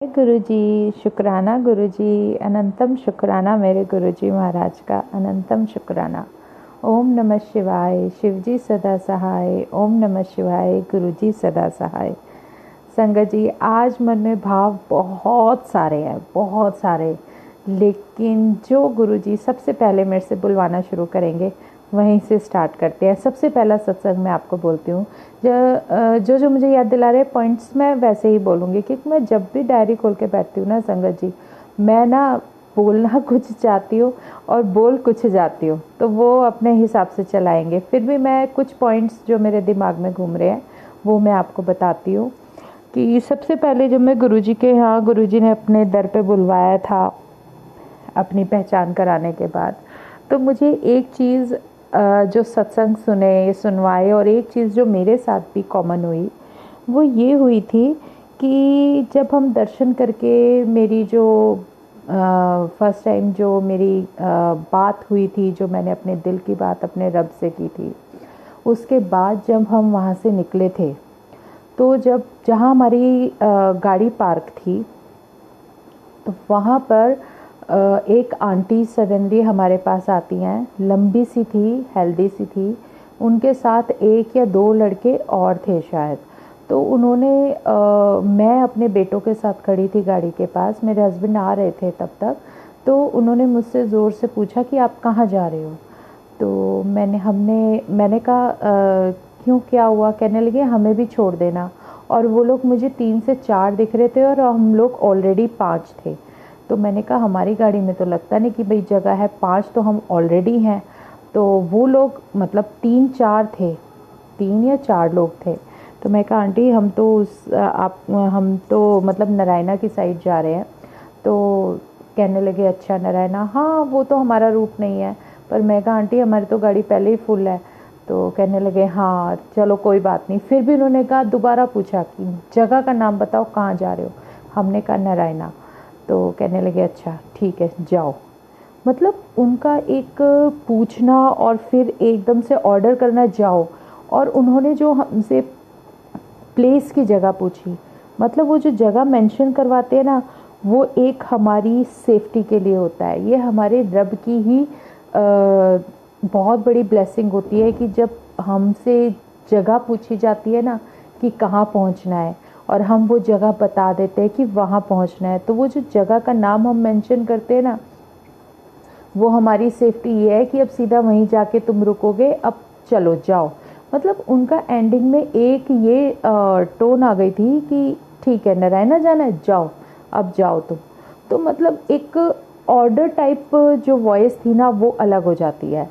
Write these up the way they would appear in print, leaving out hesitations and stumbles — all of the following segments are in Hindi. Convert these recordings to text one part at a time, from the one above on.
गुरुजी, शुक्राना गुरुजी, अनंतम शुक्राना मेरे गुरुजी महाराज का अनंतम शुक्राना। ओम नमः शिवाय, शिवजी सदा सहाय। ओम नमः शिवाय, गुरुजी सदा सहाय। संगत जी, आज मन में भाव बहुत सारे हैं, बहुत सारे, लेकिन जो गुरुजी सबसे पहले मेरे से बुलवाना शुरू करेंगे वहीं से स्टार्ट करते हैं। सबसे पहला सत्संग मैं आपको बोलती हूँ, जो जो मुझे याद दिला रहे पॉइंट्स मैं वैसे ही बोलूँगी, क्योंकि मैं जब भी डायरी खोल के बैठती हूँ ना संगत जी, मैं ना बोलना कुछ चाहती हूँ और बोल कुछ जाती हूँ, तो वो अपने हिसाब से चलाएंगे। फिर भी मैं कुछ पॉइंट्स जो मेरे दिमाग में घूम रहे हैं वो मैं आपको बताती हूँ। कि सबसे पहले जब मैं गुरुजी के यहाँ, गुरुजी ने अपने दर पे बुलवाया था अपनी पहचान कराने के बाद, तो मुझे एक चीज़ जो सत्संग सुनवाए और एक चीज़ जो मेरे साथ भी कॉमन हुई वो ये हुई थी कि जब हम दर्शन करके, मेरी जो फर्स्ट टाइम जो मेरी बात हुई थी, जो मैंने अपने दिल की बात अपने रब से की थी, उसके बाद जब हम वहाँ से निकले थे, तो जहाँ हमारी गाड़ी पार्क थी, तो वहाँ पर एक आंटी सडनली हमारे पास आती हैं। लंबी सी थी, हेल्दी सी थी, उनके साथ एक या दो लड़के और थे शायद। तो उन्होंने मैं अपने बेटों के साथ खड़ी थी गाड़ी के पास, मेरे हस्बैंड आ रहे थे तब तक। तो उन्होंने मुझसे ज़ोर से पूछा कि आप कहाँ जा रहे हो। तो मैंने कहा क्यों, क्या हुआ? कहने लगे हमें भी छोड़ देना। और वो लोग मुझे 3 से 4 दिख रहे थे और हम लोग ऑलरेडी 5 थे। तो मैंने कहा हमारी गाड़ी में तो लगता नहीं कि भाई जगह है, 5 तो हम ऑलरेडी हैं। तो वो लोग मतलब 3-4 थे, 3 या 4 लोग थे। तो मैं कहा आंटी हम तो मतलब नारायणा की साइड जा रहे हैं। तो कहने लगे अच्छा नारायणा, हाँ वो तो हमारा रूट नहीं है। पर मैं कहा आंटी हमारी तो गाड़ी पहले ही फुल है। तो कहने लगे हाँ चलो कोई बात नहीं। फिर भी उन्होंने कहा, दोबारा पूछा कि जगह का नाम बताओ, कहाँ जा रहे हो? हमने कहा नारायणा। तो कहने लगे अच्छा ठीक है जाओ। मतलब उनका एक पूछना और फिर एकदम से ऑर्डर करना जाओ। और उन्होंने जो हमसे प्लेस की जगह पूछी, मतलब वो जो जगह मेंशन करवाते हैं ना, वो एक हमारी सेफ्टी के लिए होता है। ये हमारे रब की ही बहुत बड़ी ब्लेसिंग होती है कि जब हमसे जगह पूछी जाती है ना कि कहाँ पहुँचना है, और हम वो जगह बता देते हैं कि वहाँ पहुँचना है, तो वो जो जगह का नाम हम मेंशन करते हैं ना, वो हमारी सेफ्टी ये है कि अब सीधा वहीं जाके तुम रुकोगे, अब चलो जाओ। मतलब उनका एंडिंग में एक ये टोन आ गई थी कि ठीक है नारायणा जाना है, जाओ अब जाओ तुम। तो मतलब एक ऑर्डर टाइप जो वॉइस थी ना वो अलग हो जाती है।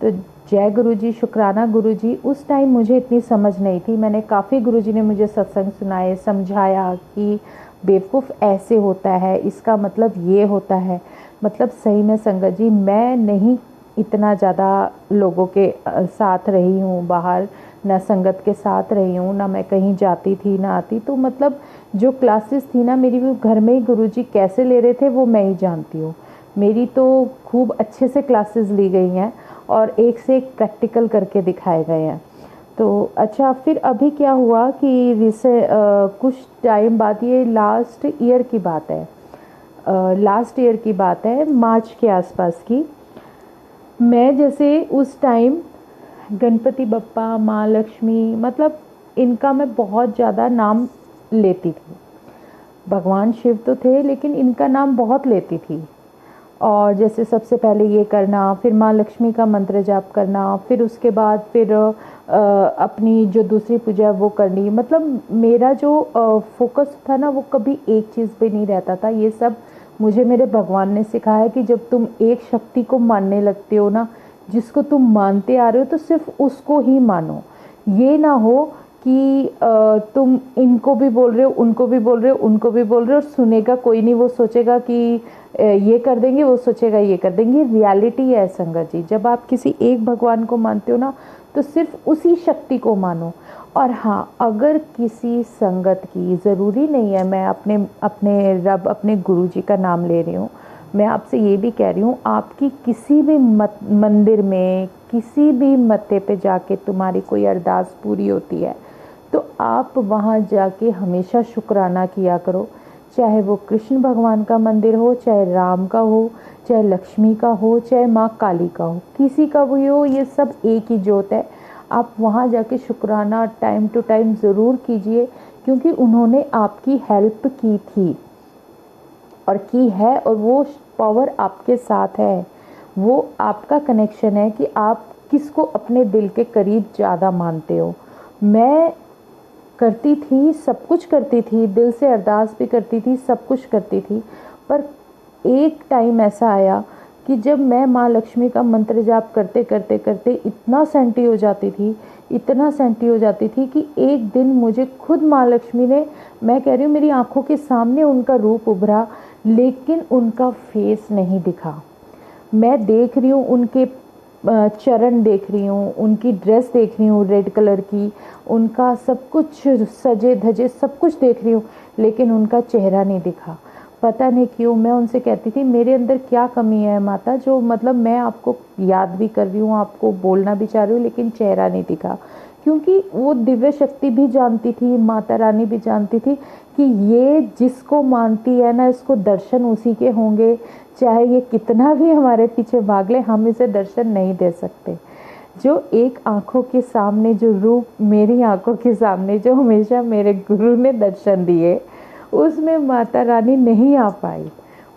तो जय गुरुजी, शुक्राना गुरुजी। उस टाइम मुझे इतनी समझ नहीं थी, मैंने काफ़ी गुरुजी ने मुझे सत्संग सुनाए, समझाया कि बेवकूफ़ ऐसे होता है, इसका मतलब ये होता है। मतलब सही में संगत जी, मैं नहीं इतना ज़्यादा लोगों के साथ रही हूँ बाहर, ना संगत के साथ रही हूँ, ना मैं कहीं जाती थी ना आती। तो मतलब जो क्लासेस थी ना मेरी, वो घर में ही गुरुजी कैसे ले रहे थे वो मैं ही जानती हूँ। मेरी तो खूब अच्छे से क्लासेस ली गई हैं और एक से एक प्रैक्टिकल करके दिखाए गए हैं। तो अच्छा, फिर अभी क्या हुआ कि कुछ टाइम बाद, ये लास्ट ईयर की बात है, लास्ट ईयर की बात है, मार्च के आसपास की। मैं जैसे उस टाइम गणपति बप्पा, माँ लक्ष्मी, मतलब इनका मैं बहुत ज़्यादा नाम लेती थी। भगवान शिव तो थे लेकिन इनका नाम बहुत लेती थी। और जैसे सबसे पहले ये करना, फिर माँ लक्ष्मी का मंत्र जाप करना, फिर उसके बाद फिर अपनी जो दूसरी पूजा है वो करनी। मतलब मेरा जो फोकस था ना वो कभी एक चीज़ पे नहीं रहता था। ये सब मुझे मेरे भगवान ने सिखाया कि जब तुम एक शक्ति को मानने लगते हो ना, जिसको तुम मानते आ रहे हो, तो सिर्फ उसको ही मानो। ये ना हो कि तुम इनको भी बोल रहे हो, उनको भी बोल रहे हो, उनको भी बोल रहे हो, और सुनेगा कोई नहीं। वो सोचेगा कि ये कर देंगे, वो सोचेगा ये कर देंगे। रियलिटी है संगत जी, जब आप किसी एक भगवान को मानते हो ना, तो सिर्फ उसी शक्ति को मानो। और हाँ, अगर किसी संगत की, ज़रूरी नहीं है मैं अपने अपने रब, अपने गुरु जी का नाम ले रही हूँ, मैं आपसे ये भी कह रही हूँ, आपकी किसी भी मंदिर में, किसी भी मत्थे पे जाके तुम्हारी कोई अरदास पूरी होती है, तो आप वहाँ जाके हमेशा शुक्राना किया करो। चाहे वो कृष्ण भगवान का मंदिर हो, चाहे राम का हो, चाहे लक्ष्मी का हो, चाहे माँ काली का हो, किसी का भी हो, ये सब एक ही ज्योत है। आप वहाँ जाके शुक्राना टाइम टू टाइम ज़रूर कीजिए, क्योंकि उन्होंने आपकी हेल्प की थी और की है, और वो पावर आपके साथ है। वो आपका कनेक्शन है कि आप किसको अपने दिल के करीब ज़्यादा मानते हो। मैं करती थी, सब कुछ करती थी, दिल से अरदास भी करती थी, सब कुछ करती थी, पर एक टाइम ऐसा आया कि जब मैं माँ लक्ष्मी का मंत्र जाप करते करते करते इतना सेंटी हो जाती थी, इतना सेंटी हो जाती थी कि एक दिन मुझे खुद माँ लक्ष्मी ने, मैं कह रही हूँ, मेरी आंखों के सामने उनका रूप उभरा, लेकिन उनका फेस नहीं दिखा। मैं देख रही हूँ उनके चरण देख रही हूँ, उनकी ड्रेस देख रही हूँ रेड कलर की, उनका सब कुछ सजे धजे सब कुछ देख रही हूँ, लेकिन उनका चेहरा नहीं दिखा। पता नहीं क्यों। मैं उनसे कहती थी मेरे अंदर क्या कमी है माता, जो मतलब मैं आपको याद भी कर रही हूँ, आपको बोलना भी चाह रही हूँ, लेकिन चेहरा नहीं दिखा। क्योंकि वो दिव्य शक्ति भी जानती थी, माता रानी भी जानती थी कि ये जिसको मानती है ना, इसको दर्शन उसी के होंगे, चाहे ये कितना भी हमारे पीछे भाग ले, हम इसे दर्शन नहीं दे सकते। जो एक आंखों के सामने जो रूप, मेरी आंखों के सामने जो हमेशा मेरे गुरु ने दर्शन दिए, उसमें माता रानी नहीं आ पाई।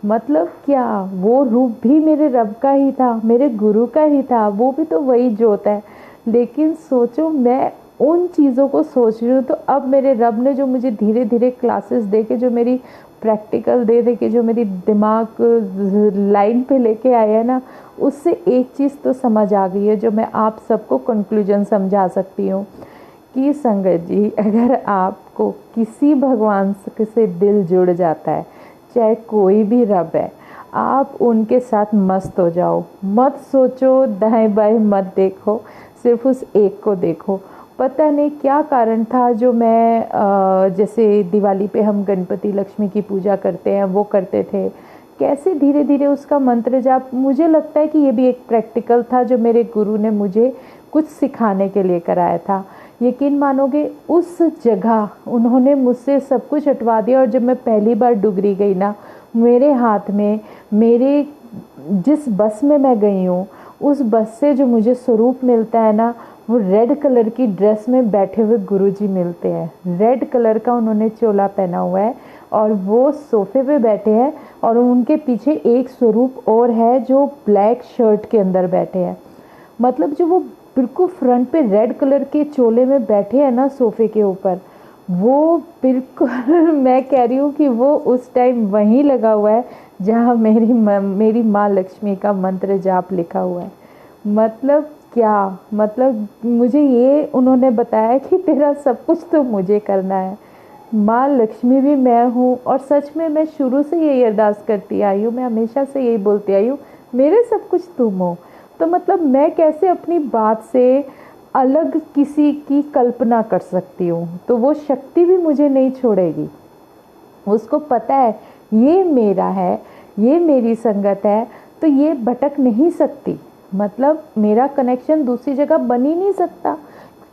मतलब क्या, वो रूप भी मेरे रब का ही था, मेरे गुरु का ही था, वो भी तो वही ज्योत है। लेकिन सोचो, मैं उन चीज़ों को सोच रही हूँ, तो अब मेरे रब ने जो मुझे धीरे धीरे क्लासेस दे के, जो मेरी प्रैक्टिकल दे दे के, जो मेरी दिमाग लाइन पे लेके आए हैं ना, उससे एक चीज़ तो समझ आ गई है, जो मैं आप सबको कंक्लूजन समझा सकती हूँ कि संगत जी, अगर आपको किसी भगवान से दिल जुड़ जाता है, चाहे कोई भी रब है, आप उनके साथ मस्त हो जाओ। मत सोचो, दाएं बाएं मत देखो, सिर्फ उस एक को देखो। पता नहीं क्या कारण था, जो मैं जैसे दिवाली पे हम गणपति लक्ष्मी की पूजा करते हैं, वो करते थे, कैसे धीरे धीरे उसका मंत्र जाप, मुझे लगता है कि ये भी एक प्रैक्टिकल था जो मेरे गुरु ने मुझे कुछ सिखाने के लिए कराया था। यकीन मानोगे, उस जगह उन्होंने मुझसे सब कुछ हटवा दिया, और जब मैं पहली बार डुगरी गई ना, मेरे हाथ में, मेरे जिस बस में मैं गई हूँ, उस बस से जो मुझे स्वरूप मिलता है ना, वो रेड कलर की ड्रेस में बैठे हुए गुरुजी मिलते हैं। रेड कलर का उन्होंने चोला पहना हुआ है, और वो सोफे पे बैठे हैं, और उनके पीछे एक स्वरूप और है जो ब्लैक शर्ट के अंदर बैठे हैं। मतलब जो वो बिल्कुल फ्रंट पे रेड कलर के चोले में बैठे हैं ना सोफे के ऊपर, वो बिल्कुल मैं कह रही हूँ कि वो उस टाइम वहीं लगा हुआ है जहाँ मेरी माँ लक्ष्मी का मंत्र जाप लिखा हुआ है। मतलब क्या, मतलब मुझे ये उन्होंने बताया कि तेरा सब कुछ तो मुझे करना है, माँ लक्ष्मी भी मैं हूँ। और सच में मैं शुरू से यही अरदास करती आई हूँ, मैं हमेशा से यही बोलती आई हूँ, मेरे सब कुछ तुम हो। तो मतलब मैं कैसे अपनी बात से अलग किसी की कल्पना कर सकती हूँ, तो वो शक्ति भी मुझे नहीं छोड़ेगी। उसको पता है ये मेरा है, ये मेरी संगत है, तो ये भटक नहीं सकती। मतलब मेरा कनेक्शन दूसरी जगह बन ही नहीं सकता,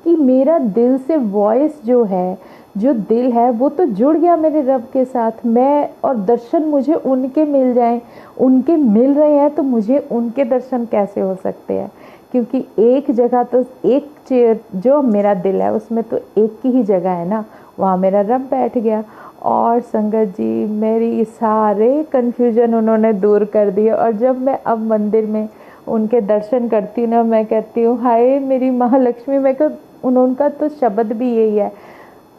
कि मेरा दिल से वॉइस जो है, जो दिल है, वो तो जुड़ गया मेरे रब के साथ। मैं और दर्शन मुझे उनके मिल जाएं, उनके मिल रहे हैं, तो मुझे उनके दर्शन कैसे हो सकते हैं? क्योंकि एक जगह तो, एक चेयर जो मेरा दिल है उसमें तो एक की ही जगह है ना, वहाँ मेरा रब बैठ गया। और संगत जी, मेरी सारे कन्फ्यूजन उन्होंने दूर कर दिए, और जब मैं अब मंदिर में उनके दर्शन करती हूँ ना, मैं कहती हूँ हाय मेरी महालक्ष्मी। मैं को उनका तो शब्द भी यही है,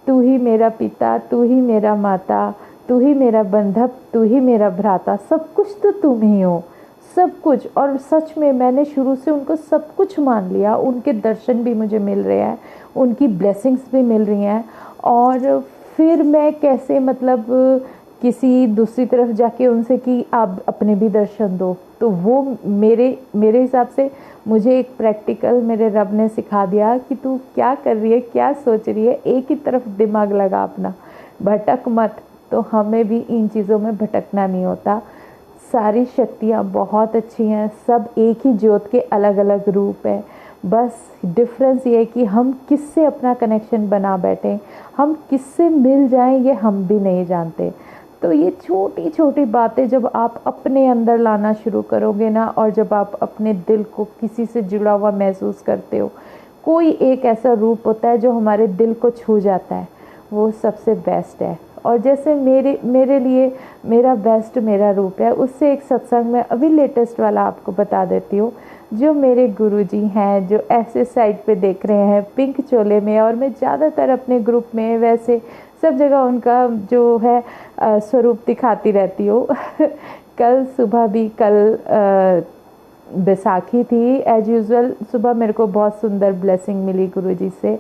तू ही मेरा पिता, तू ही मेरा माता, तू ही मेरा बंधप, तू ही मेरा भ्राता, सब कुछ तो तुम ही हो, सब कुछ। और सच में मैंने शुरू से उनको सब कुछ मान लिया। उनके दर्शन भी मुझे मिल रहे हैं, उनकी ब्लेसिंग्स भी मिल रही हैं, और फिर मैं कैसे मतलब किसी दूसरी तरफ जाके उनसे कि आप अपने भी दर्शन दो, तो वो मेरे हिसाब से मुझे एक प्रैक्टिकल मेरे रब ने सिखा दिया कि तू क्या कर रही है, क्या सोच रही है, एक ही तरफ दिमाग लगा अपना, भटक मत। तो हमें भी इन चीज़ों में भटकना नहीं होता। सारी शक्तियाँ बहुत अच्छी हैं, सब एक ही ज्योत के अलग अलग रूप हैं। बस डिफरेंस ये है कि हम किससे अपना कनेक्शन बना बैठें, हम किससे मिल जाएं, ये हम भी नहीं जानते। तो ये छोटी छोटी बातें जब आप अपने अंदर लाना शुरू करोगे ना, और जब आप अपने दिल को किसी से जुड़ा हुआ महसूस करते हो, कोई एक ऐसा रूप होता है जो हमारे दिल को छू जाता है, वो सबसे बेस्ट है। और जैसे मेरे मेरे लिए मेरा बेस्ट मेरा रूप है, उससे एक सत्संग में अभी लेटेस्ट वाला आपको बता देती हूँ। जो मेरे गुरुजी हैं, जो ऐसे साइड पे देख रहे हैं पिंक चोले में, और मैं ज़्यादातर अपने ग्रुप में वैसे सब जगह उनका जो है स्वरूप दिखाती रहती हूँ। कल सुबह भी, कल बैसाखी थी, एज यूज़ुअल सुबह मेरे को बहुत सुंदर ब्लेसिंग मिली गुरुजी से,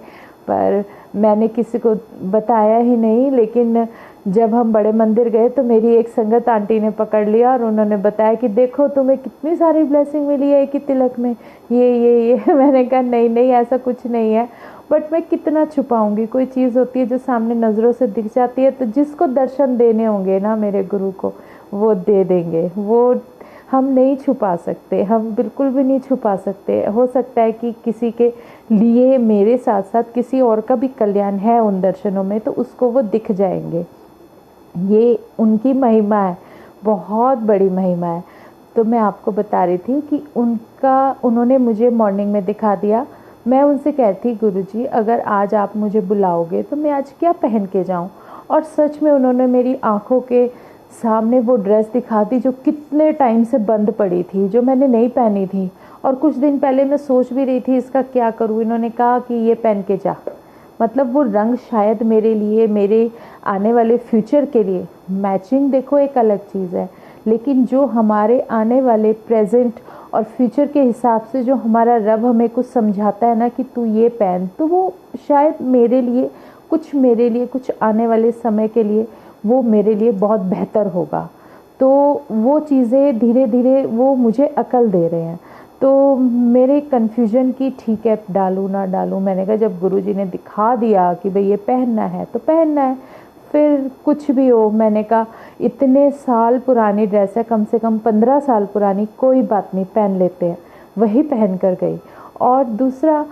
पर मैंने किसी को बताया ही नहीं। लेकिन जब हम बड़े मंदिर गए तो मेरी एक संगत आंटी ने पकड़ लिया और उन्होंने बताया कि देखो तुम्हें कितनी सारी ब्लेसिंग मिली है कि तिलक में, ये मैंने कहा नहीं नहीं, ऐसा कुछ नहीं है, बट मैं कितना छुपाऊंगी। कोई चीज़ होती है जो सामने नज़रों से दिख जाती है, तो जिसको दर्शन देने होंगे ना मेरे गुरु को, वो दे देंगे। वो हम नहीं छुपा सकते, हम बिल्कुल भी नहीं छुपा सकते। हो सकता है कि किसी के लिए मेरे साथ साथ किसी और का भी कल्याण है उन दर्शनों में, तो उसको वो दिख जाएंगे। ये उनकी महिमा है, बहुत बड़ी महिमा है। तो मैं आपको बता रही थी कि उन्होंने मुझे मॉर्निंग में दिखा दिया। मैं उनसे कहती गुरुजी अगर आज आप मुझे बुलाओगे तो मैं आज क्या पहन के जाऊं। और सच में उन्होंने मेरी आंखों के सामने वो ड्रेस दिखा दी जो कितने टाइम से बंद पड़ी थी, जो मैंने नहीं पहनी थी। और कुछ दिन पहले मैं सोच भी रही थी इसका क्या करूं। इन्होंने कहा कि ये पहन के जा। मतलब वो रंग शायद मेरे लिए, मेरे आने वाले फ्यूचर के लिए, मैचिंग देखो एक अलग चीज़ है, लेकिन जो हमारे आने वाले प्रेजेंट और फ्यूचर के हिसाब से जो हमारा रब हमें कुछ समझाता है ना कि तू ये पहन, तो वो शायद मेरे लिए कुछ आने वाले समय के लिए वो मेरे लिए बहुत बेहतर होगा। तो वो चीज़ें धीरे धीरे वो मुझे अकल दे रहे हैं। तो मेरे कन्फ्यूजन की ठीक है डालूँ ना डालूँ, मैंने कहा जब गुरुजी ने दिखा दिया कि भाई ये पहनना है तो पहनना है, फिर कुछ भी हो। मैंने कहा इतने साल पुरानी ड्रेस है, कम से कम 15 साल पुरानी, कोई बात नहीं पहन लेते हैं। वही पहन कर गई। और दूसरा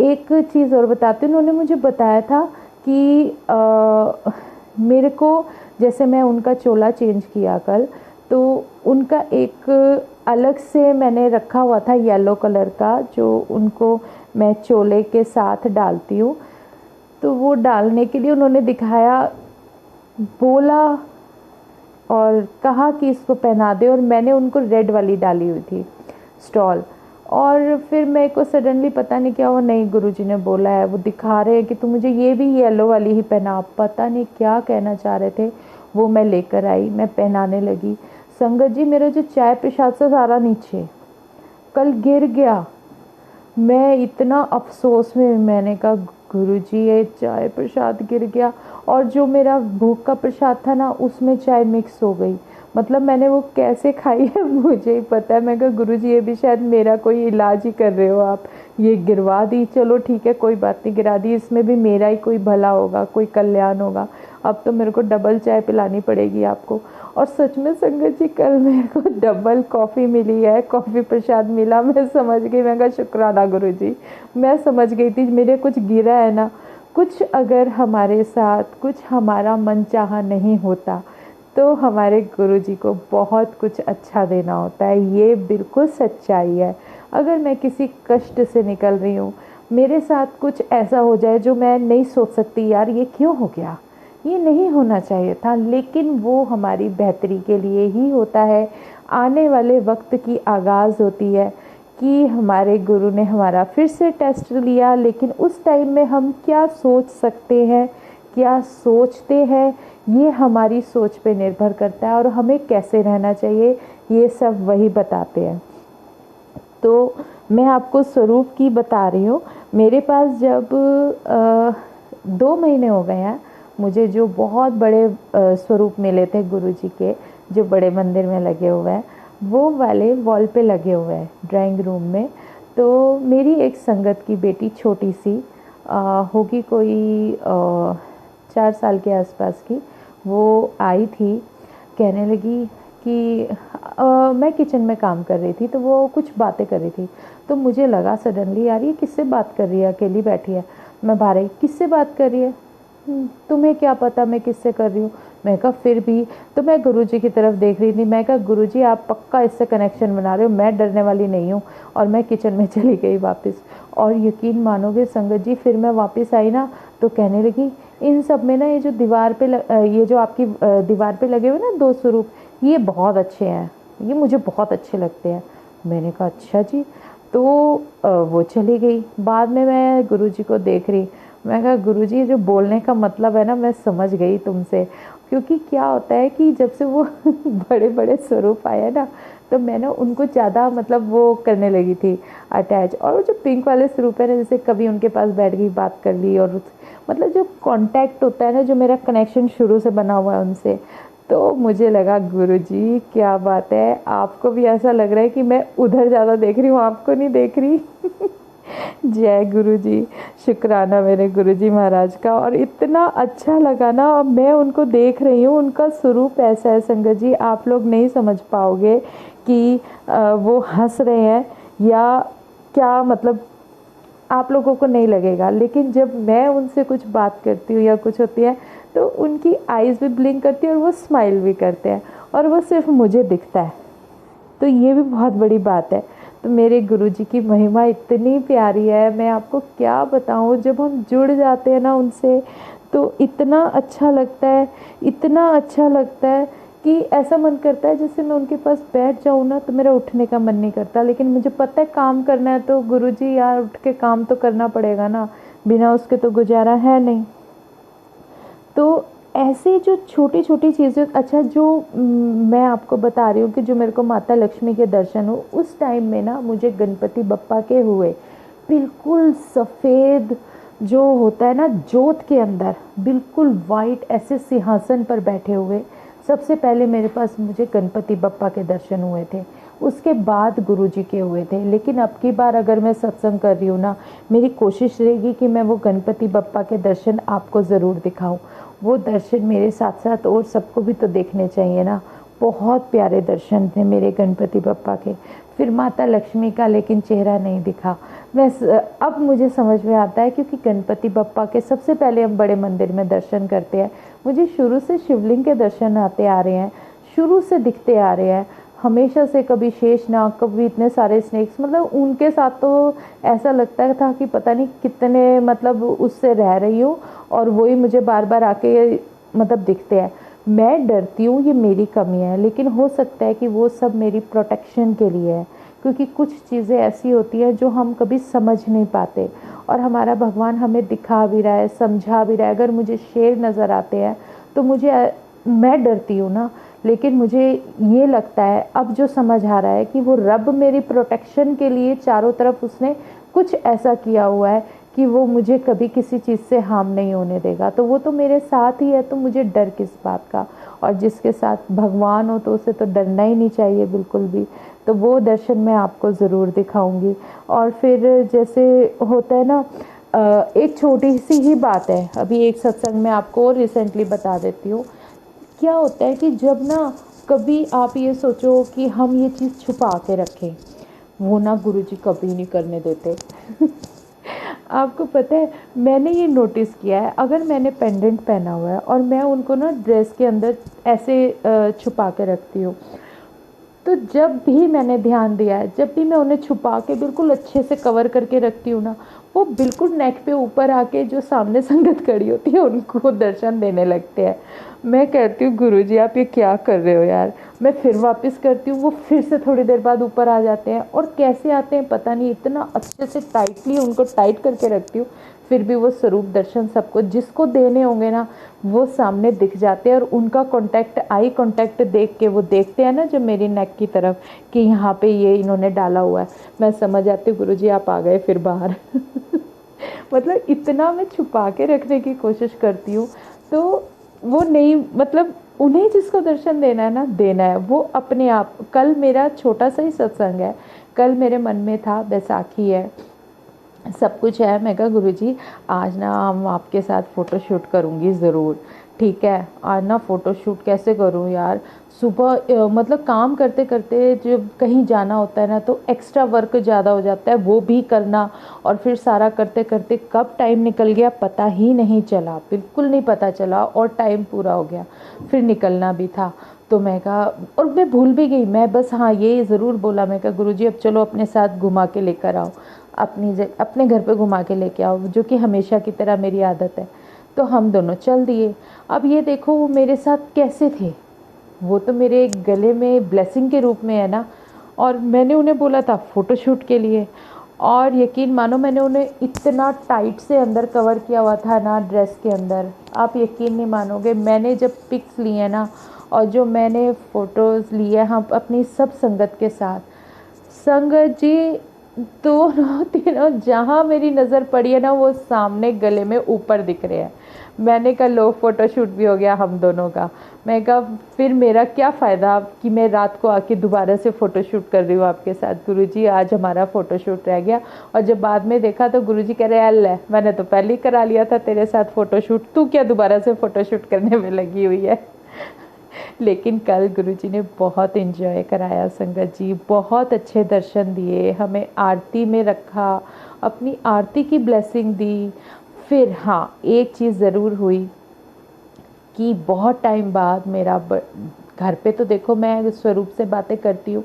एक चीज़ और बताती हूँ, उन्होंने मुझे बताया था कि मेरे को, जैसे मैं उनका चोला चेंज किया कल, तो उनका एक अलग से मैंने रखा हुआ था येलो कलर का, जो उनको मैं चोले के साथ डालती हूँ। तो वो डालने के लिए उन्होंने दिखाया, बोला और कहा कि इसको पहना दे, और मैंने उनको रेड वाली डाली हुई थी स्टॉल। और फिर मेरे को सडनली पता नहीं क्या हुआ, नहीं गुरुजी ने बोला है, वो दिखा रहे हैं कि तू मुझे ये भी येलो वाली ही पहना। पता नहीं क्या कहना चाह रहे थे। वो मैं लेकर आई, मैं पहनाने लगी। संगत जी मेरा जो चाय प्रसाद से सारा नीचे कल गिर गया। मैं इतना अफसोस में, मैंने कहा गुरुजी ये चाय प्रसाद गिर गया। और जो मेरा भोग का प्रसाद था ना, उसमें चाय मिक्स हो गई। मतलब मैंने वो कैसे खाई है मुझे ही पता है। मैं कहा गुरुजी ये भी शायद मेरा कोई इलाज ही कर रहे हो आप, ये गिरवा दी। चलो ठीक है कोई बात नहीं, गिरा दी, इसमें भी मेरा ही कोई भला होगा, कोई कल्याण होगा। अब तो मेरे को डबल चाय पिलानी पड़ेगी आपको। और सच में संगत जी कल मेरे को डबल कॉफ़ी मिली है, कॉफ़ी प्रसाद मिला। मैं समझ गई, मैं कहा शुक्राना गुरुजी। मैं समझ गई थी मेरे कुछ गिरा है ना, कुछ अगर हमारे साथ कुछ हमारा मन चाहा नहीं होता तो हमारे गुरुजी को बहुत कुछ अच्छा देना होता है। ये बिल्कुल सच्चाई है। अगर मैं किसी कष्ट से निकल रही हूँ, मेरे साथ कुछ ऐसा हो जाए जो मैं नहीं सोच सकती यार ये क्यों हो गया, ये नहीं होना चाहिए था, लेकिन वो हमारी बेहतरी के लिए ही होता है। आने वाले वक्त की आगाज़ होती है कि हमारे गुरु ने हमारा फिर से टेस्ट लिया, लेकिन उस टाइम में हम क्या सोच सकते हैं, क्या सोचते हैं, ये हमारी सोच पे निर्भर करता है। और हमें कैसे रहना चाहिए ये सब वही बताते हैं। तो मैं आपको स्वरूप की बता रही हूँ। मेरे पास जब 2 महीने हो गए हैं, मुझे जो बहुत बड़े स्वरूप मिले थे गुरुजी के, जो बड़े मंदिर में लगे हुए हैं, वो वाले वॉल पे लगे हुए हैं ड्राइंग रूम में। तो मेरी एक संगत की बेटी छोटी सी होगी, कोई 4 साल के आसपास की, वो आई थी, कहने लगी कि मैं किचन में काम कर रही थी, तो वो कुछ बातें कर रही थी। तो मुझे लगा सडनली यार ये किससे बात कर रही है, अकेली बैठी है। मैं बाहर आई, किससे बात कर रही है, तुम्हें क्या पता मैं किससे कर रही हूँ। मैं कहा फिर भी, तो मैं गुरुजी की तरफ देख रही थी। मैं कहा गुरुजी आप पक्का इससे कनेक्शन बना रहे हो, मैं डरने वाली नहीं हूँ। और मैं किचन में चली गई वापस। और यकीन मानोगे संगत जी, फिर मैं वापस आई ना तो कहने लगी इन सब में ना ये जो दीवार पे ये जो आपकी दीवार पे लगे हुए ना 2 स्वरूप, ये बहुत अच्छे हैं, ये मुझे बहुत अच्छे लगते हैं। मैंने कहा अच्छा जी। तो वो चली गई। बाद में मैं गुरुजी को देख रही। मैं कहा गुरुजी जो बोलने का मतलब है ना मैं समझ गई तुमसे। क्योंकि क्या होता है कि जब से वो बड़े बड़े स्वरूप आए ना, तो मैं ना उनको ज़्यादा मतलब वो करने लगी थी अटैच। और वो जो पिंक वाले स्वरूप है ना, जैसे कभी उनके पास बैठ गई बात कर ली, और मतलब जो कांटेक्ट होता है ना, जो मेरा कनेक्शन शुरू से बना हुआ है उनसे, तो मुझे लगा गुरुजी क्या बात है, आपको भी ऐसा लग रहा है कि मैं उधर ज़्यादा देख रही हूँ, आपको नहीं देख रही। जय गुरुजी, शुक्राना मेरे गुरुजी महाराज का। और इतना अच्छा लगा ना, अब मैं उनको देख रही हूँ, उनका स्वरूप ऐसा है संगत जी, आप लोग नहीं समझ पाओगे कि वो हंस रहे हैं या क्या, मतलब आप लोगों को नहीं लगेगा। लेकिन जब मैं उनसे कुछ बात करती हूँ या कुछ होती है, तो उनकी आईज़ भी ब्लिंक करती है और वो स्माइल भी करते हैं, और वो सिर्फ मुझे दिखता है। तो ये भी बहुत बड़ी बात है। तो मेरे गुरुजी की महिमा इतनी प्यारी है, मैं आपको क्या बताऊँ। जब हम जुड़ जाते हैं ना उनसे, तो इतना अच्छा लगता है, इतना अच्छा लगता है कि ऐसा मन करता है जैसे मैं उनके पास बैठ जाऊँ ना, तो मेरा उठने का मन नहीं करता। लेकिन मुझे पता है काम करना है, तो गुरुजी यार उठ के काम तो करना पड़ेगा ना, बिना उसके तो गुजारा है नहीं। तो ऐसे जो छोटी छोटी चीज़ें, अच्छा जो मैं आपको बता रही हूँ कि जो मेरे को माता लक्ष्मी के दर्शन हो, उस टाइम में ना मुझे गणपति बप्पा के हुए, बिल्कुल सफ़ेद जो होता है ना जोत के अंदर, बिल्कुल वाइट ऐसे सिंहासन पर बैठे हुए। सबसे पहले मेरे पास मुझे गणपति बप्पा के दर्शन हुए थे, उसके बाद गुरुजी के हुए थे। लेकिन अब की बार अगर मैं सत्संग कर रही हूँ ना, मेरी कोशिश रहेगी कि मैं वो गणपति बप्पा के दर्शन आपको ज़रूर दिखाऊं। वो दर्शन मेरे साथ साथ और सबको भी तो देखने चाहिए ना। बहुत प्यारे दर्शन थे मेरे गणपति बप्पा के। फिर माता लक्ष्मी का लेकिन चेहरा नहीं दिखा। मैं अब मुझे समझ में आता है, क्योंकि गणपति बप्पा के सबसे पहले हम बड़े मंदिर में दर्शन करते हैं। मुझे शुरू से शिवलिंग के दर्शन आते आ रहे हैं, शुरू से दिखते आ रहे हैं हमेशा से। कभी शेषनाग, कभी इतने सारे स्नेक्स, मतलब उनके साथ तो ऐसा लगता था कि पता नहीं कितने मतलब उससे रह रही हूँ, और वही मुझे बार बार आके मतलब दिखते हैं। मैं डरती हूँ, ये मेरी कमी है, लेकिन हो सकता है कि वो सब मेरी प्रोटेक्शन के लिए है। क्योंकि कुछ चीज़ें ऐसी होती हैं जो हम कभी समझ नहीं पाते, और हमारा भगवान हमें दिखा भी रहा है, समझा भी रहा है। अगर मुझे शेर नज़र आते हैं तो मैं डरती हूँ ना, लेकिन मुझे ये लगता है अब जो समझ आ रहा है कि वो रब मेरी प्रोटेक्शन के लिए चारों तरफ उसने कुछ ऐसा किया हुआ है कि वो मुझे कभी किसी चीज़ से हार्म नहीं होने देगा। तो वो तो मेरे साथ ही है, तो मुझे डर किस बात का। और जिसके साथ भगवान हो तो उसे तो डरना ही नहीं चाहिए बिल्कुल भी। तो वो दर्शन मैं आपको ज़रूर दिखाऊंगी। और फिर जैसे होता है ना, एक छोटी सी ही बात है, अभी एक सत्संग में आपको रिसेंटली बता देती हूँ। क्या होता है कि जब ना कभी आप ये सोचो कि हम ये चीज़ छुपा के रखें, वो ना गुरुजी कभी नहीं करने देते। आपको पता है, मैंने ये नोटिस किया है, अगर मैंने पेंडेंट पहना हुआ है और मैं उनको ना ड्रेस के अंदर ऐसे छुपा के रखती हूँ, तो जब भी मैंने ध्यान दिया है, जब भी मैं उन्हें छुपा के बिल्कुल अच्छे से कवर करके रखती हूँ ना, वो बिल्कुल नेक पे ऊपर आके जो सामने संगत खड़ी होती है उनको दर्शन देने लगते हैं। मैं कहती हूँ गुरुजी आप ये क्या कर रहे हो यार। मैं फिर वापस करती हूँ, वो फिर से थोड़ी देर बाद ऊपर आ जाते हैं, और कैसे आते हैं पता नहीं, इतना अच्छे से टाइटली उनको टाइट करके रखती हूँ, फिर भी वो स्वरूप दर्शन सबको जिसको देने होंगे ना वो सामने दिख जाते हैं। और उनका कांटेक्ट, आई कांटेक्ट देख के वो देखते हैं ना जब मेरी नेक की तरफ कि यहाँ पे ये इन्होंने डाला हुआ है, मैं समझ आती हूँ गुरुजी आप आ गए फिर बाहर। मतलब इतना मैं छुपा के रखने की कोशिश करती हूँ, तो वो नहीं, मतलब उन्हें जिसको दर्शन देना है ना देना है, वो अपने आप। कल मेरा छोटा सा ही सत्संग है, कल मेरे मन में था बैसाखी है, सब कुछ है। मैं कहा गुरुजी आज ना हम आपके साथ फ़ोटो शूट करूँगी ज़रूर। ठीक है, आज ना फ़ोटो शूट कैसे करूँ यार, सुबह मतलब काम करते करते जब कहीं जाना होता है ना तो एक्स्ट्रा वर्क ज़्यादा हो जाता है, वो भी करना, और फिर सारा करते करते कब टाइम निकल गया पता ही नहीं चला, बिल्कुल नहीं पता चला, और टाइम पूरा हो गया, फिर निकलना भी था। तो मैं कहा, और मैं भूल भी गई, मैं बस हाँ ये ज़रूर बोला, मैं कहा गुरुजी अब चलो अपने साथ घुमा के लेकर आओ, अपने घर पे घुमा के लेके आओ, जो कि हमेशा की तरह मेरी आदत है। तो हम दोनों चल दिए। अब ये देखो वो मेरे साथ कैसे थे, वो तो मेरे गले में ब्लेसिंग के रूप में है ना। और मैंने उन्हें बोला था फ़ोटोशूट के लिए, और यकीन मानो मैंने उन्हें इतना टाइट से अंदर कवर किया हुआ था ना ड्रेस के अंदर, आप यकीन नहीं मानोगे। मैंने जब पिक्स ली है ना, और जो मैंने फ़ोटोज़ ली है हम अपनी सब संगत के साथ, संगत जी दोनों तीनों जहाँ मेरी नज़र पड़ी है ना वो सामने गले में ऊपर दिख रहे हैं। मैंने कहा लो फ़ोटोशूट भी हो गया हम दोनों का। मैं कहा फिर मेरा क्या फ़ायदा कि मैं रात को आके दोबारा से फ़ोटोशूट कर रही हूँ आपके साथ, गुरुजी आज हमारा फ़ोटोशूट रह गया। और जब बाद में देखा तो गुरुजी कह रहे अल्ले मैंने तो पहले ही करा लिया था तेरे साथ फ़ोटोशूट, तू क्या दोबारा से फ़ोटोशूट करने में लगी हुई है। लेकिन कल गुरुजी ने बहुत एंजॉय कराया संगत जी, बहुत अच्छे दर्शन दिए, हमें आरती में रखा, अपनी आरती की ब्लेसिंग दी। फिर हाँ एक चीज़ ज़रूर हुई कि बहुत टाइम बाद मेरा घर पे तो देखो मैं स्वरूप से बातें करती हूँ,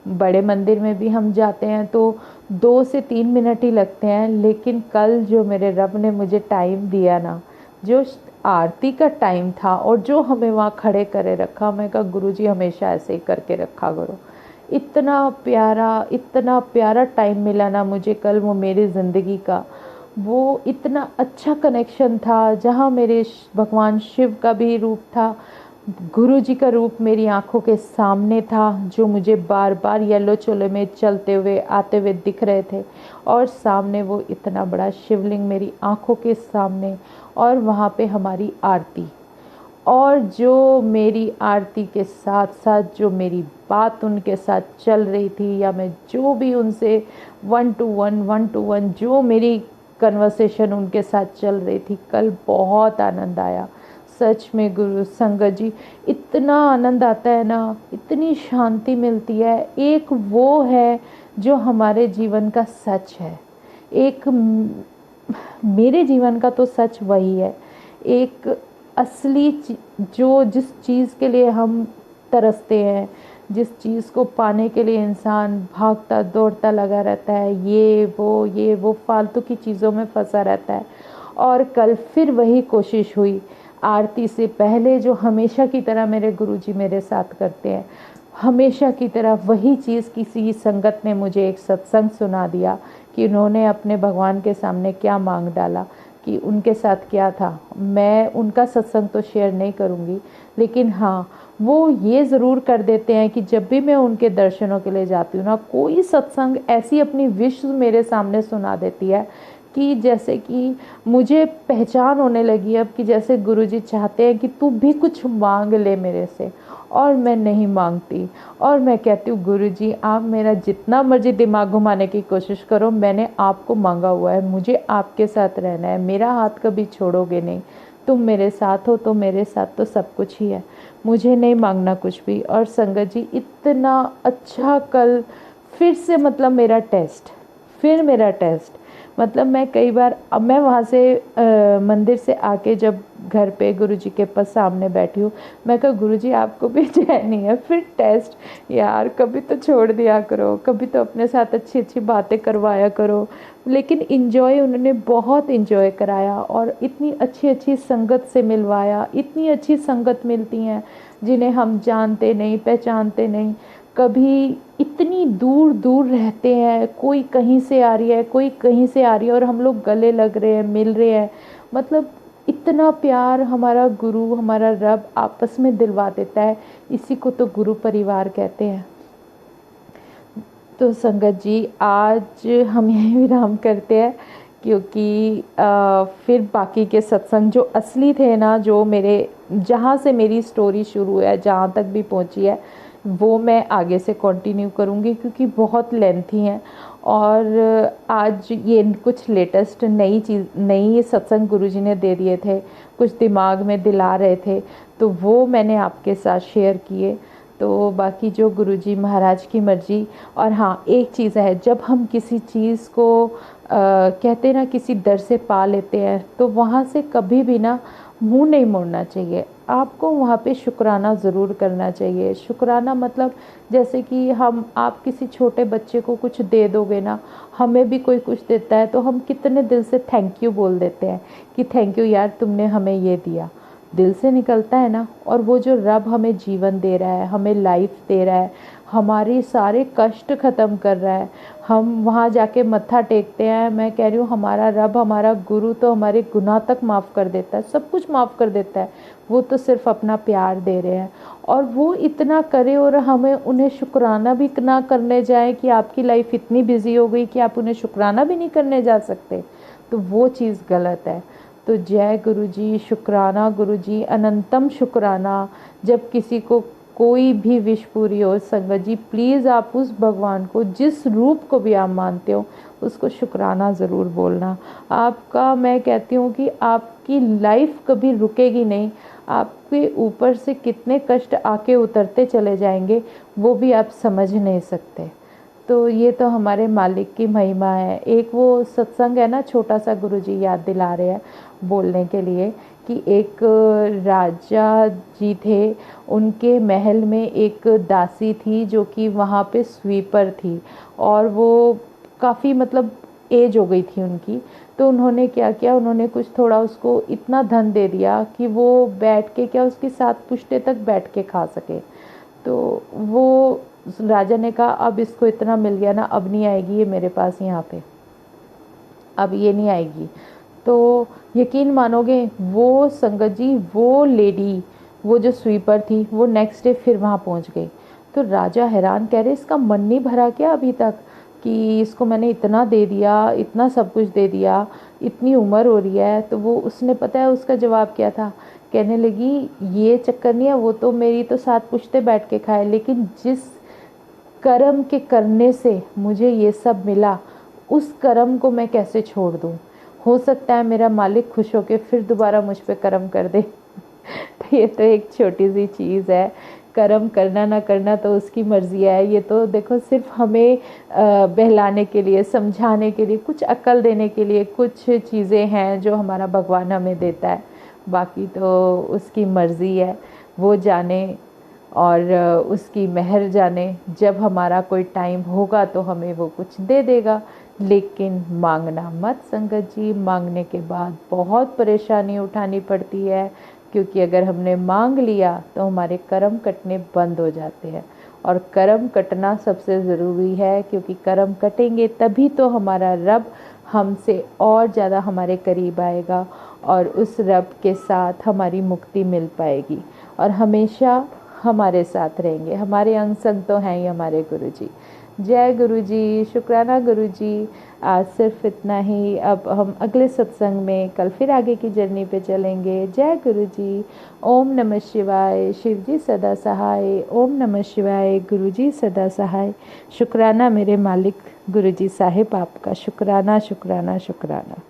बड़े मंदिर में भी हम जाते हैं तो 2 से 3 मिनट ही लगते हैं, लेकिन कल जो मेरे रब ने मुझे टाइम दिया ना, जो आरती का टाइम था और जो हमें वहाँ खड़े करे रखा, मैं कहा गुरुजी हमेशा ऐसे ही करके रखा करो। इतना प्यारा टाइम मिला ना मुझे कल, वो मेरी ज़िंदगी का वो इतना अच्छा कनेक्शन था, जहाँ मेरे भगवान शिव का भी रूप था, गुरु जी का रूप मेरी आंखों के सामने था, जो मुझे बार बार येलो चोले में चलते हुए आते हुए दिख रहे थे, और सामने वो इतना बड़ा शिवलिंग मेरी आंखों के सामने, और वहाँ पे हमारी आरती, और जो मेरी आरती के साथ साथ जो मेरी बात उनके साथ चल रही थी, या मैं जो भी उनसे 1 to 1 जो मेरी कन्वर्सेशन उनके साथ चल रही थी, कल बहुत आनंद आया। सच में गुरु संगत जी, इतना आनंद आता है ना, इतनी शांति मिलती है। एक वो है जो हमारे जीवन का सच है, एक मेरे जीवन का तो सच वही है, एक असली जो जिस चीज़ के लिए हम तरसते हैं, जिस चीज़ को पाने के लिए इंसान भागता दौड़ता लगा रहता है, ये वो फालतू की चीज़ों में फंसा रहता है। और कल फिर वही कोशिश हुई, आरती से पहले जो हमेशा की तरह मेरे गुरुजी मेरे साथ करते हैं, हमेशा की तरह वही चीज़ किसी संगत ने मुझे एक सत्संग सुना दिया कि उन्होंने अपने भगवान के सामने क्या मांग डाला, कि उनके साथ क्या था। मैं उनका सत्संग तो शेयर नहीं करूँगी, लेकिन हाँ वो ये ज़रूर कर देते हैं कि जब भी मैं उनके दर्शनों के लिए जाती हूँ ना, कोई सत्संग ऐसी अपनी विश मेरे सामने सुना देती है कि जैसे कि मुझे पहचान होने लगी अब, कि जैसे गुरुजी चाहते हैं कि तू भी कुछ मांग ले मेरे से, और मैं नहीं मांगती, और मैं कहती हूँ गुरुजी आप मेरा जितना मर्जी दिमाग घुमाने की कोशिश करो, मैंने आपको मांगा हुआ है, मुझे आपके साथ रहना है, मेरा हाथ कभी छोड़ोगे नहीं, तुम मेरे साथ हो तो मेरे साथ तो सब कुछ ही है, मुझे नहीं मांगना कुछ भी। और संगत जी इतना अच्छा कल फिर से मतलब मेरा टेस्ट मतलब मैं कई बार, अब मैं वहाँ से मंदिर से आके जब घर पे गुरुजी के पास सामने बैठी हूँ, मैं कहा गुरुजी आपको भी चैन नहीं है, फिर टेस्ट, यार कभी तो छोड़ दिया करो, कभी तो अपने साथ अच्छी अच्छी बातें करवाया करो। लेकिन इन्जॉय उन्होंने बहुत इन्जॉय कराया, और इतनी अच्छी अच्छी संगत से मिलवाया, इतनी अच्छी संगत मिलती हैं जिन्हें हम जानते नहीं पहचानते नहीं, कभी इतनी दूर दूर रहते हैं, कोई कहीं से आ रही है कोई कहीं से आ रही है, और हम लोग गले लग रहे हैं, मिल रहे हैं, मतलब इतना प्यार हमारा गुरु हमारा रब आपस में दिलवा देता है, इसी को तो गुरु परिवार कहते हैं। तो संगत जी आज हम यहीं विराम करते हैं, क्योंकि फिर बाकी के सत्संग जो असली थे ना, जो मेरे जहाँ से मेरी स्टोरी शुरू है जहाँ तक भी पहुँची है, वो मैं आगे से कंटिन्यू करूँगी, क्योंकि बहुत लेंथी हैं। और आज ये कुछ लेटेस्ट नई सत्संग गुरुजी ने दे दिए थे, कुछ दिमाग में दिला रहे थे, तो वो मैंने आपके साथ शेयर किए। तो बाकी जो गुरुजी महाराज की मर्जी। और हाँ, एक चीज़ है, जब हम किसी चीज़ को कहते हैं ना किसी डर से पा लेते हैं, तो वहाँ से कभी भी ना मुंह नहीं मोड़ना चाहिए। आपको वहाँ पे शुक्राना ज़रूर करना चाहिए। शुक्राना मतलब जैसे कि आप किसी छोटे बच्चे को कुछ दे दोगे ना, हमें भी कोई कुछ देता है तो हम कितने दिल से थैंक यू बोल देते हैं कि थैंक यू यार, तुमने हमें ये दिया। दिल से निकलता है ना। और वो जो रब हमें जीवन दे रहा है, हमें लाइफ दे रहा है, हमारे सारे कष्ट ख़त्म कर रहा है, हम वहाँ जाके मत्था टेकते हैं। मैं कह रही हूँ, हमारा रब, हमारा गुरु तो हमारे गुनाह तक माफ़ कर देता है, सब कुछ माफ़ कर देता है। वो तो सिर्फ अपना प्यार दे रहे हैं। और वो इतना करे और हमें उन्हें शुक्राना भी ना करने जाए कि आपकी लाइफ इतनी बिजी हो गई कि आप उन्हें शुक्राना भी नहीं करने जा सकते, तो वो चीज़ गलत है। तो जय गुरु जी, शुक्राना गुरु जी, अनंतम शुक्राना। जब किसी को कोई भी विश पूरी हो संगत जी, प्लीज़ आप उस भगवान को, जिस रूप को भी आप मानते हो, उसको शुक्राना ज़रूर बोलना। आपका, मैं कहती हूँ कि आपकी लाइफ कभी रुकेगी नहीं। आपके ऊपर से कितने कष्ट आके उतरते चले जाएंगे वो भी आप समझ नहीं सकते। तो ये तो हमारे मालिक की महिमा है। एक वो सत्संग है ना, छोटा सा, गुरुजी याद दिला रहे हैं बोलने के लिए, कि एक राजा जी थे, उनके महल में एक दासी थी जो कि वहाँ पे स्वीपर थी, और वो काफ़ी मतलब एज हो गई थी उनकी। तो उन्होंने क्या किया, उन्होंने कुछ थोड़ा उसको इतना धन दे दिया कि वो बैठ के क्या, उसकी 7 पुश्ते तक बैठ के खा सके। तो वो राजा ने कहा, अब इसको इतना मिल गया ना, अब नहीं आएगी ये मेरे पास यहाँ पे, अब ये नहीं आएगी। तो यकीन मानोगे, वो संगत जी, वो लेडी, वो जो स्वीपर थी, वो नेक्स्ट डे फिर वहाँ पहुँच गई। तो राजा हैरान, कह रहे इसका मन नहीं भरा क्या अभी तक, कि इसको मैंने इतना दे दिया, इतना सब कुछ दे दिया, इतनी उम्र हो रही है। तो वो, उसने, पता है उसका जवाब क्या था, कहने लगी ये चक्कर नहीं है, वो तो मेरी तो 7 पुश्ते बैठ के खाए, लेकिन जिस कर्म के करने से मुझे ये सब मिला, उस कर्म को मैं कैसे छोड़ दूँ। हो सकता है मेरा मालिक खुश होकर फिर दोबारा मुझ पे कर्म कर दे। तो ये तो एक छोटी सी चीज़ है, कर्म करना ना करना तो उसकी मर्जी है। ये तो देखो, सिर्फ हमें बहलाने के लिए, समझाने के लिए, कुछ अक्ल देने के लिए कुछ चीज़ें हैं जो हमारा भगवान हमें देता है। बाकी तो उसकी मर्जी है, वो जाने, और उसकी मेहर जाने। जब हमारा कोई टाइम होगा तो हमें वो कुछ दे देगा। लेकिन मांगना मत संगत जी, मांगने के बाद बहुत परेशानी उठानी पड़ती है, क्योंकि अगर हमने मांग लिया तो हमारे कर्म कटने बंद हो जाते हैं। और कर्म कटना सबसे ज़रूरी है, क्योंकि कर्म कटेंगे तभी तो हमारा रब हमसे और ज़्यादा हमारे करीब आएगा, और उस रब के साथ हमारी मुक्ति मिल पाएगी, और हमेशा हमारे साथ रहेंगे। हमारे अंग संग तो हैं ही हमारे गुरुजी। जय गुरुजी, शुक्राना गुरुजी। आज सिर्फ इतना ही। अब हम अगले सत्संग में कल फिर आगे की जर्नी पे चलेंगे। जय गुरुजी। ओम नमः शिवाय। शिवजी सदा सहाय। ओम नमः शिवाय। गुरुजी सदा सहाय। शुक्राना मेरे मालिक गुरुजी साहिब, आपका शुक्राना, शुक्राना, शुक्राना।